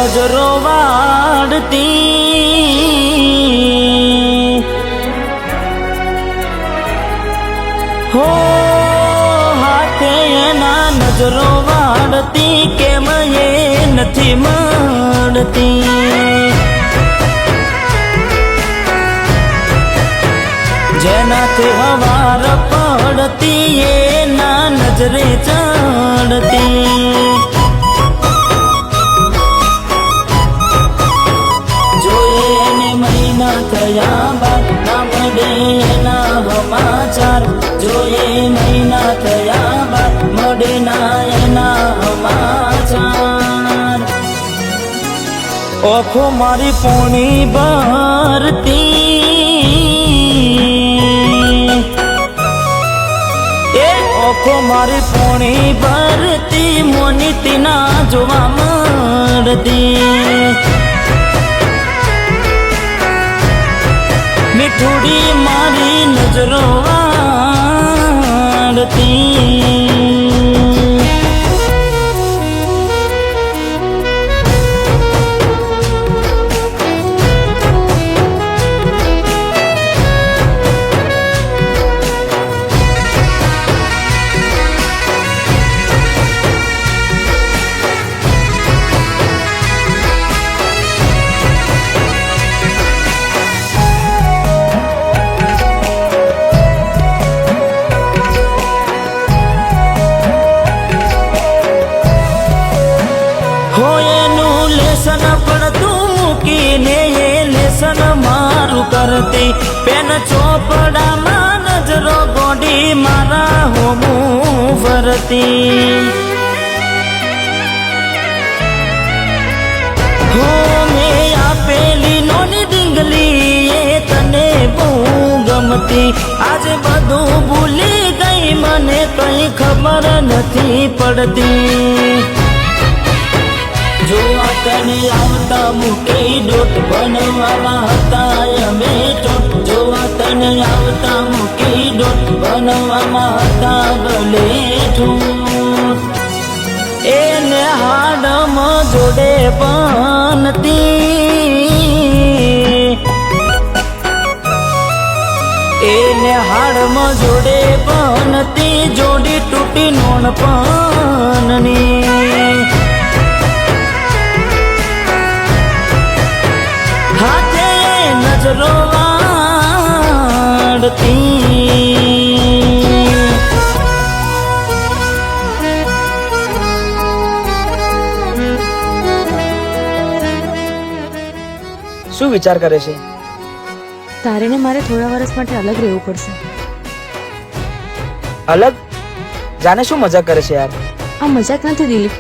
નજરો વાળતી હો હાથે એના નજરો વાળતી કેમ એ નથી મળતી જેનાથી હવાર પડતી એના નજરે ચડતી થયા બાદ ના મળે એના સમાચાર જોઈએ મહિના થયા બાદ મળે ના એના સમાચાર ઓખો મારી પોણી ભરતી એ ઓખો મારી પોણી ભરતી મોનીતી ના જોવા મળતી મીઠુડી મારી નજરો વાળતી મારું કરતી પેન ચોપડામાં નજરો ગોડી મારા હોમું ફરતી હો મેં આપેલી નોની ડીંગલી એ તને બહુ ગમતી આજે બધું ભૂલી ગઈ મને કઈ ખબર નથી પડતી જોવા તને આવતા મૂકી ડોટ બનવામાં હતા અમે ટોટ જોવા તને આવતા મૂકી ડોટ બનવામાં હતા ભલે ઠૂટ એને હાડમાં જોડે પનતી એને હાડમાં જોડે પનતી જોડી તૂટી નોન પનની નજરો વાળતી શું વિચાર કરે છે? તારે ને મારે થોડા વર્ષ માટે અલગ રહેવું પડશે. અલગ? જાને શું મજાક કરે છે યાર? આ મજાક નથી દિલીપ,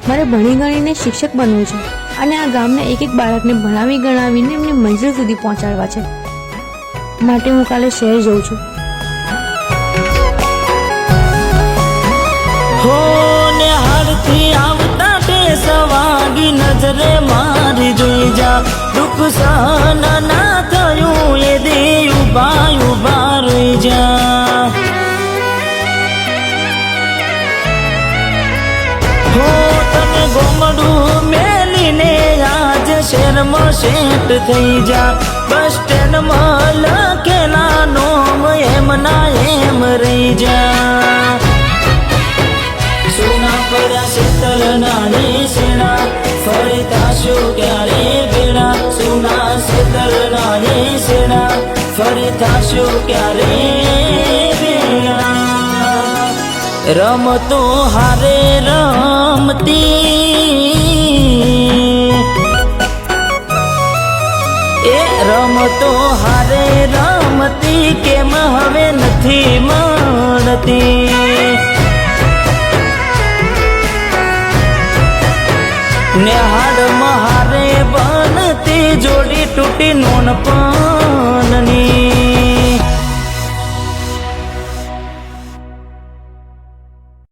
મારે ભણી ગણીને શિક્ષક બનવું છે અને આ ગામના એક એક બાળકને ભણાવી ગણાવીને એમની મંજિલ સુધી પહોંચાડવા છે. માટે હું કાલે શહેર જઉં છું. હો ને હાડથી આવતા તે સવાગી નજરે મારી જોઈ જા દુઃખ સહન ના થયું એ દે ઉભા ઉભા રહી જા હો તને ગોમડું મેલીને આજ શહેરમાં સેટ થઈ જા બસ સ્ટેન્ડમાં લખેલા નોમ એમ ના એમ રહી જા સોના પડ્યા શીતલ નાની સેના ફરી થાશું ક્યારે ભેડા સોના શીતલ નાની સેના ફરી થાશું ક્યારે ભેડા રમતો હારે રમતી એ રમતો હારે રમતી કેમ હવે નથી મળતી ને હાડ મહારે બનતી જોડી તૂટી નોન પણ